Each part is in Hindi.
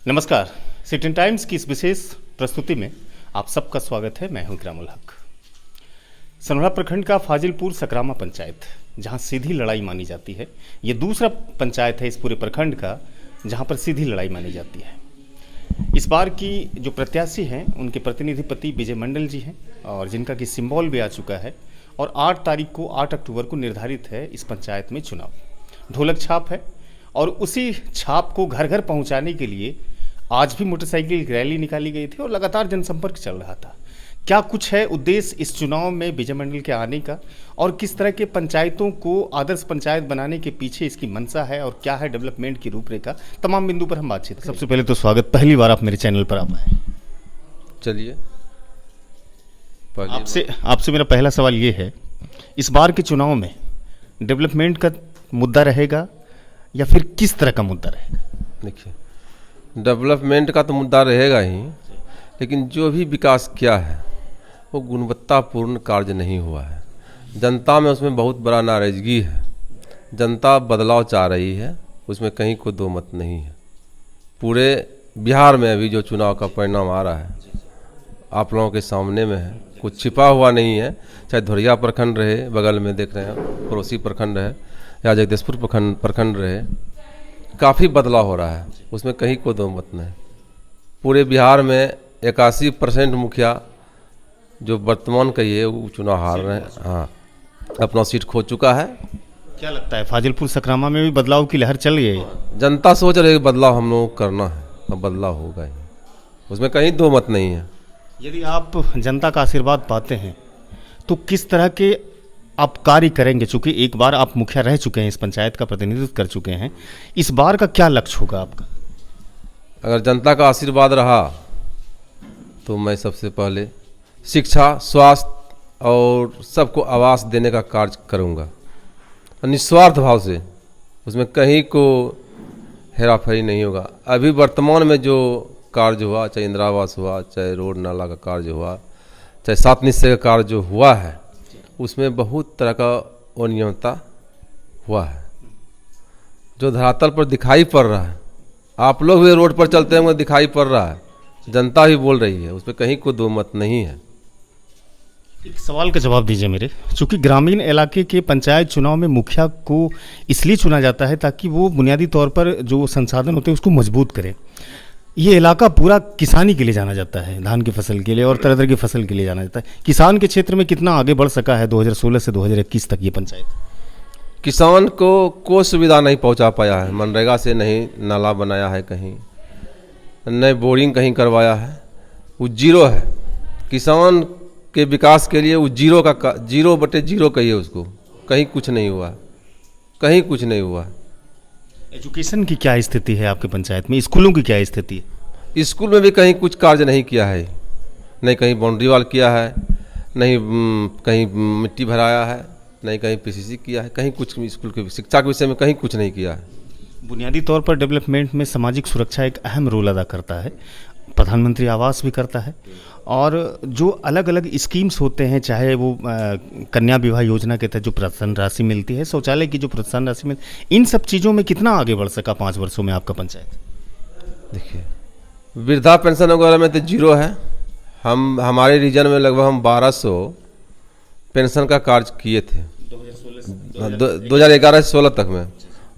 नमस्कार। सिटी टाइम्स की इस विशेष प्रस्तुति में आप सबका स्वागत है। मैं हूं इकरामुल हक। सनोरा प्रखंड का फाजिलपुर सकरामा पंचायत, जहां सीधी लड़ाई मानी जाती है, ये दूसरा पंचायत है इस पूरे प्रखंड का जहां पर सीधी लड़ाई मानी जाती है। इस बार की जो प्रत्याशी हैं उनके प्रतिनिधि पति विजय मंडल जी हैं और जिनका कि सिंबल भी आ चुका है और 8 अक्टूबर को निर्धारित है इस पंचायत में चुनाव। ढोलक छाप है और उसी छाप को घर घर पहुंचाने के लिए आज भी मोटरसाइकिल रैली निकाली गई थी और लगातार जनसंपर्क चल रहा था। क्या कुछ है उद्देश्य इस चुनाव में विजय मंडल के आने का और किस तरह के पंचायतों को आदर्श पंचायत बनाने के पीछे इसकी मंशा है और क्या है डेवलपमेंट की रूपरेखा, तमाम बिंदु पर हम बातचीत। सबसे पहले तो स्वागत, पहली बार आप मेरे चैनल पर आप आए। चलिए, आपसे मेरा पहला सवाल ये है, इस बार के चुनाव में डेवलपमेंट का मुद्दा रहेगा या फिर किस तरह का मुद्दा रहेगा? देखिए, डेवलपमेंट का तो मुद्दा रहेगा ही, लेकिन जो भी विकास किया है वो गुणवत्तापूर्ण कार्य नहीं हुआ है। जनता में उसमें बहुत बड़ा नाराजगी है। जनता बदलाव चाह रही है, उसमें कहीं कोई दो मत नहीं है। पूरे बिहार में अभी जो चुनाव का परिणाम आ रहा है आप लोगों के सामने में है, कुछ छिपा हुआ नहीं है। चाहे धोरिया प्रखंड रहे, बगल में देख रहे हैं पड़ोसी प्रखंड रहे, या जगदीशपुर प्रखंड रहे, काफ़ी बदलाव हो रहा है, उसमें कहीं कोई दो मत नहीं। पूरे बिहार में 81% मुखिया जो वर्तमान का ये वो चुनाव हार रहे हैं, हाँ, अपना सीट खो चुका है। क्या लगता है फाजिलपुर सकरामा में भी बदलाव की लहर चल रही है? जनता सोच रही है बदलाव हम लोग करना है, अब बदलाव होगा ही, उसमें कहीं दो मत नहीं है। यदि आप जनता का आशीर्वाद पाते हैं तो किस तरह के आप कार्य करेंगे? चूंकि एक बार आप मुखिया रह चुके हैं, इस पंचायत का प्रतिनिधित्व कर चुके हैं, इस बार का क्या लक्ष्य होगा आपका? अगर जनता का आशीर्वाद रहा तो मैं सबसे पहले शिक्षा, स्वास्थ्य और सबको आवास देने का कार्य करूंगा, निस्वार्थ भाव से। उसमें कहीं को हेराफेरी नहीं होगा। अभी वर्तमान में जो कार्य हुआ, चाहे इंदिरा आवास हुआ, चाहे रोड नाला का कार्य हुआ, चाहे 7 निश्चय का कार्य जो हुआ है, उसमें बहुत तरह का अनियमितता हुआ है जो धरातल पर दिखाई पड़ रहा है। आप लोग भी रोड पर चलते होंगे, दिखाई पड़ रहा है, जनता भी बोल रही है, उसमें कहीं कोई दो मत नहीं है। एक सवाल का जवाब दीजिए मेरे। चूंकि ग्रामीण इलाके के पंचायत चुनाव में मुखिया को इसलिए चुना जाता है ताकि वो बुनियादी तौर पर जो संसाधन होते हैं उसको मजबूत करे। ये इलाका पूरा किसानी के लिए जाना जाता है, धान की फसल के लिए और तरह तरह की फसल के लिए जाना जाता है। किसान के क्षेत्र में कितना आगे बढ़ सका है 2016 से 2021 तक ये पंचायत? किसान को कोई सुविधा नहीं पहुंचा पाया है। मनरेगा से नहीं नाला बनाया है, कहीं नए बोरिंग कहीं करवाया है, वो जीरो है। किसान के विकास के लिए वो जीरो बटे जीरो कहिए उसको, कहीं कुछ नहीं हुआ, कहीं कुछ नहीं हुआ। एजुकेशन की क्या स्थिति है आपके पंचायत में? स्कूलों की क्या स्थिति है? स्कूल में भी कहीं कुछ कार्य नहीं किया है, नहीं कहीं बाउंड्री वाल किया है, नहीं कहीं मिट्टी भराया है, नहीं कहीं पीसीसी किया है, कहीं कुछ स्कूल के शिक्षा के विषय में कहीं कुछ नहीं किया है। बुनियादी तौर पर डेवलपमेंट में सामाजिक सुरक्षा एक अहम रोल अदा करता है, प्रधानमंत्री आवास भी करता है और जो अलग अलग स्कीम्स होते हैं, चाहे वो कन्या विवाह योजना के तहत जो प्रोत्साहन राशि मिलती है, शौचालय की जो प्रोत्साहन राशि मिलती है, इन सब चीज़ों में कितना आगे बढ़ सका 5 वर्षों में आपका पंचायत? देखिए, वृद्धा पेंशन वगैरह में तो जीरो है। हमारे रीजन में लगभग हम 1200 पेंशन का कार्य किए थे 2011 से 16 तक में।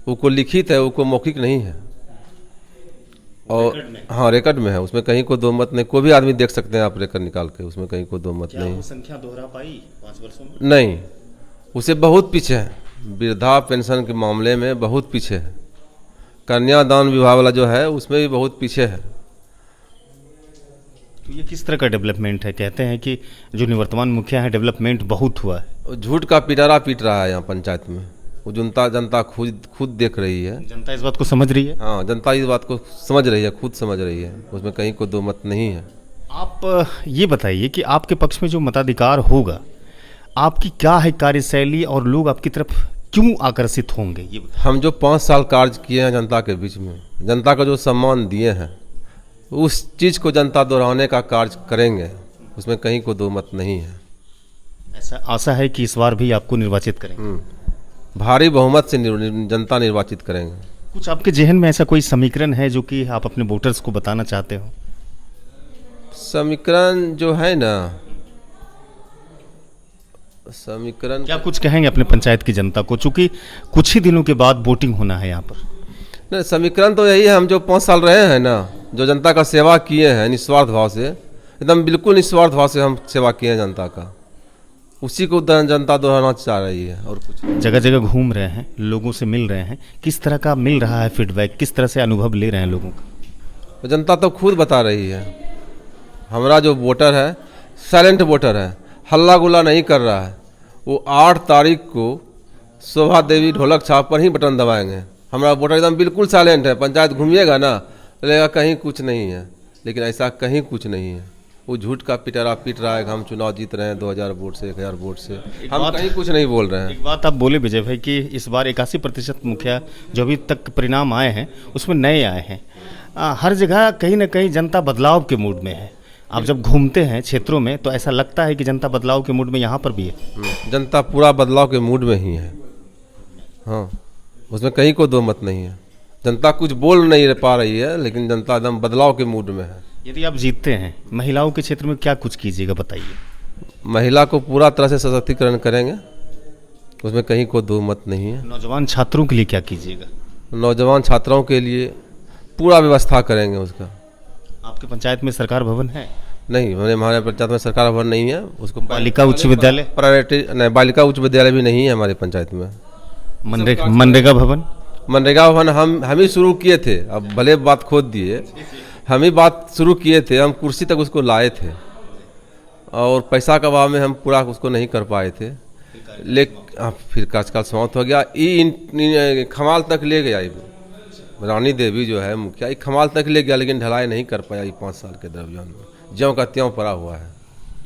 उसको लिखित है, उसको मौखिक नहीं है, और हाँ रिकॉर्ड में है, उसमें कहीं कोई दो मत नहीं। कोई भी आदमी देख सकते हैं आप रिकॉर्ड निकाल के, उसमें कहीं कोई दो मत नहीं। संख्या दोहरा पाई 5 वर्षों में? नहीं, उसे बहुत पीछे है। वृद्धा पेंशन के मामले में बहुत पीछे है। कन्यादान विवाह वाला जो है उसमें भी बहुत पीछे है। तो ये किस तरह का डेवलपमेंट है? कहते हैं कि जो निवर्तमान मुखिया है डेवलपमेंट बहुत हुआ है। झूठ का पिटारा पीट रहा है यहाँ पंचायत में। वो जनता खुद देख रही है। जनता इस बात को समझ रही है? हाँ, जनता इस बात को समझ रही है, खुद समझ रही है, उसमें कहीं कोई दो मत नहीं है। आप ये बताइए कि आपके पक्ष में जो मताधिकार होगा, आपकी क्या है कार्यशैली और लोग आपकी तरफ क्यों आकर्षित होंगे? ये हम जो 5 साल कार्य किए हैं जनता के बीच में, जनता को जो सम्मान दिए हैं, उस चीज़ को जनता दोहराने का कार्य करेंगे, उसमें कहीं कोई दो मत नहीं है। ऐसा आशा है कि इस बार भी आपको निर्वाचित करेंगे? भारी बहुमत से जनता निर्वाचित करेंगे। कुछ आपके जहन में ऐसा कोई समीकरण है जो कि आप अपने वोटर्स को बताना चाहते हो? समीकरण जो है ना, समीकरण क्या कुछ कहेंगे अपने पंचायत की जनता को, चूंकि कुछ ही दिनों के बाद वोटिंग होना है यहाँ पर? नहीं, समीकरण तो यही है, हम जो 5 साल रहे हैं ना, जो जनता का सेवा किए हैं निस्वार्थ भाव से, एकदम बिल्कुल निस्वार्थ भाव से हम सेवा किए हैं जनता का, उसी को जनता दोहराना चाह रही है। और कुछ जगह जगह घूम रहे हैं, लोगों से मिल रहे हैं, किस तरह का मिल रहा है फीडबैक, किस तरह से अनुभव ले रहे हैं लोगों का? तो जनता तो खुद बता रही है। हमारा जो वोटर है साइलेंट वोटर है, हल्ला गुल्ला नहीं कर रहा है। वो 8 तारीख को शोभा देवी ढोलक छाप पर ही बटन दबाएंगे। हमारा वोटर एकदम बिल्कुल साइलेंट है। पंचायत घूमिएगा ना, लगेगा कहीं कुछ नहीं है, लेकिन ऐसा कहीं कुछ नहीं है। वो झूठ का पिटारा पीट रहा है कि हम चुनाव जीत रहे हैं 2000 वोट से, 1000 वोट से। हम कहीं कुछ नहीं बोल रहे हैं। एक बात आप बोले विजय भाई कि इस बार 81% मुखिया जो अभी तक परिणाम आए हैं उसमें नए आए हैं। हर जगह कहीं ना कहीं जनता बदलाव के मूड में है। आप जब घूमते हैं क्षेत्रों में तो ऐसा लगता है कि जनता बदलाव के मूड में यहाँ पर भी है। जनता पूरा बदलाव के मूड में ही है। हाँ, उसमें कहीं को दो मत नहीं है। जनता कुछ बोल नहीं पा रही है, लेकिन जनता एकदम बदलाव के मूड में है। यदि आप जीतते हैं, महिलाओं के क्षेत्र में क्या कुछ कीजिएगा बताइए? महिला को पूरा तरह से सशक्तिकरण करेंगे, उसमें कहीं को दो मत नहीं है। नौजवान छात्रों के लिए क्या कीजिएगा? नौजवान छात्राओं के लिए पूरा व्यवस्था करेंगे उसका। आपके पंचायत में सरकार भवन है? नहीं, हमारे पंचायत में सरकार भवन नहीं है। उसको बालिका उच्च विद्यालय, प्रायोरिटी नहीं, बालिका उच्च विद्यालय भी नहीं है हमारे पंचायत में। मनरेगा भवन? मनरेगा भवन हम ही शुरू किए थे। अब भले बात खोद दिए, हम ही बात शुरू किए थे। हम कुर्सी तक उसको लाए थे और पैसा का अभाव में हम पूरा उसको नहीं कर पाए थे। लेकिन फिर कार्यकाल समाप्त हो गया। खमाल तक ले गया। रानी देवी जो है मुखिया, खमाल तक ले गया, लेकिन ढलाई नहीं कर पाया। 5 साल के दरमियान में ज्यों का त्यों पड़ा हुआ है।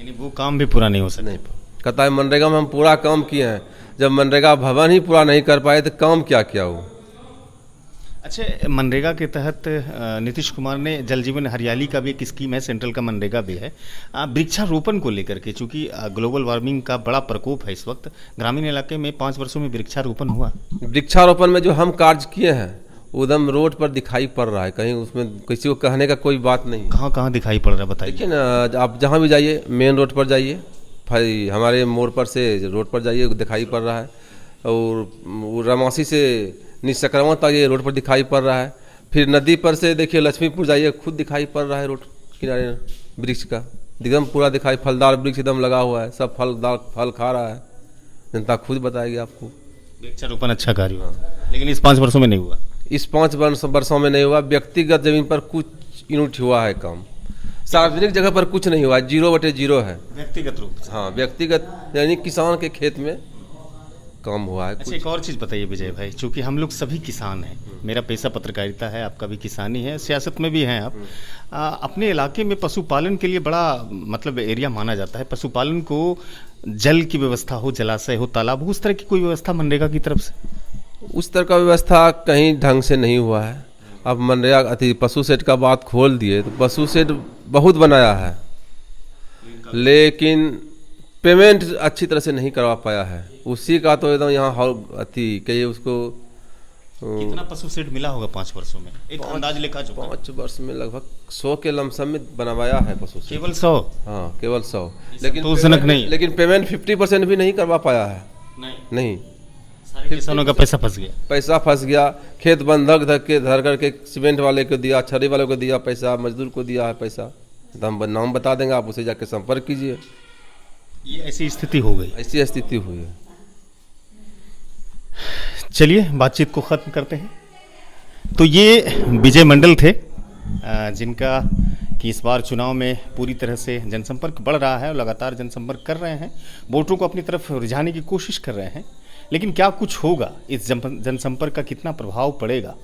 यानी वो काम भी पूरा नहीं हो सका। नहीं कहता है मनरेगा में हम पूरा काम किए हैं। जब मनरेगा भवन ही पूरा नहीं कर पाए तो काम क्या किया हो। अच्छा, मनरेगा के तहत नीतीश कुमार ने जल जीवन हरियाली का भी एक स्कीम है, सेंट्रल का मनरेगा भी है। वृक्षारोपण को लेकर के, चूंकि ग्लोबल वार्मिंग का बड़ा प्रकोप है इस वक्त, ग्रामीण इलाके में 5 वर्षों में वृक्षारोपण हुआ। वृक्षारोपण में जो हम कार्य किए हैं उदम रोड पर दिखाई पड़ रहा है। कहीं उसमें किसी को कहने का कोई बात नहीं। कहाँ कहाँ दिखाई पड़ रहा है बताइए? देखिए ना, आप जहाँ भी जाइए, मेन रोड पर जाइए, भाई हमारे मोड़ पर से रोड पर जाइए, दिखाई पड़ रहा है। और रमासी से निसकरवा तक ये रोड पर दिखाई पड़ रहा है। फिर नदी पर से देखिए लक्ष्मीपुर जाइए, खुद दिखाई पड़ रहा है रोड किनारे वृक्ष का एकदम पूरा दिखाई, फलदार वृक्ष एकदम लगा हुआ है, सब फल खा रहा है। जनता खुद बताएगी आपको। वृक्षारोपण अच्छा कार्य हुआ, लेकिन इस 5 वर्षों में नहीं हुआ। इस 5 वर्षों में नहीं हुआ। व्यक्तिगत जमीन पर कुछ यूनिट हुआ है काम, सार्वजनिक जगह पर कुछ नहीं हुआ। 0/0 है व्यक्तिगत रूप से। हाँ, व्यक्तिगत यानी किसान के खेत में काम हुआ है। अच्छा, एक और चीज़ बताइए विजय भाई, चूँकि हम लोग सभी किसान हैं, मेरा पेशा पत्रकारिता है, आपका भी किसानी है, सियासत में भी हैं आप। अपने इलाके में पशुपालन के लिए बड़ा मतलब एरिया माना जाता है। पशुपालन को जल की व्यवस्था हो, जलाशय हो, तालाब हो, उस तरह की कोई व्यवस्था मनरेगा की तरफ से? उस तरह का व्यवस्था कहीं ढंग से नहीं हुआ है। अब मनरेगा पशु शेड का बात खोल दिए तो पशु शेड बहुत बनाया है, लेकिन पेमेंट अच्छी तरह से नहीं करवा पाया है। उसी का तो एकदम यहाँ कहिए उसको। कितना पशु शेड मिला होगा 5 वर्षों में, एक अंदाज लेखा जो? 5 वर्ष में लगभग 100 के लमसम में बनवाया है पशु शेड। केवल 100? हाँ, केवल 100। लेकिन पेमेंट 50% भी नहीं करवा पाया है। नहीं, सारे किसानों का पैसा फंस गया। पैसा फंस गया। खेत बंधक धर करके सीमेंट वाले को दिया, छड़ी वाले को दिया पैसा, मजदूर को दिया है पैसा। तो हम नाम बता देंगे, आप उसे जाके संपर्क कीजिए। ये ऐसी स्थिति हो गई। ऐसी स्थिति हुई है। चलिए बातचीत को ख़त्म करते हैं। तो ये विजय मंडल थे, जिनका कि इस बार चुनाव में पूरी तरह से जनसंपर्क बढ़ रहा है और लगातार जनसंपर्क कर रहे हैं, वोटरों को अपनी तरफ रिझाने की कोशिश कर रहे हैं। लेकिन क्या कुछ होगा, इस जनसंपर्क का कितना प्रभाव पड़ेगा,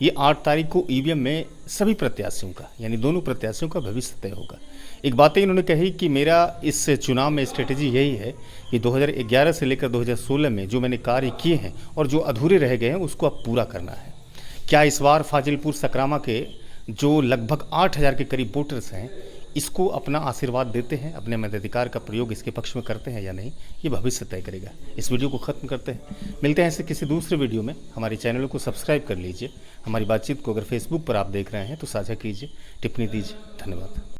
ये 8 तारीख को ईवीएम में सभी प्रत्याशियों का, यानी दोनों प्रत्याशियों का भविष्य तय होगा। एक बात इन्होंने कही कि मेरा इस चुनाव में स्ट्रेटेजी यही है कि 2011 से लेकर 2016 में जो मैंने कार्य किए हैं और जो अधूरे रह गए हैं उसको अब पूरा करना है। क्या इस बार फाजिलपुर सकरामा के जो लगभग 8000 के करीब वोटर्स हैं, इसको अपना आशीर्वाद देते हैं, अपने मताधिकार का प्रयोग इसके पक्ष में करते हैं या नहीं, ये भविष्य तय करेगा। इस वीडियो को ख़त्म करते हैं, मिलते हैं ऐसे किसी दूसरे वीडियो में। हमारे चैनल को सब्सक्राइब कर लीजिए। हमारी बातचीत को अगर फेसबुक पर आप देख रहे हैं तो साझा कीजिए, टिप्पणी दीजिए। धन्यवाद।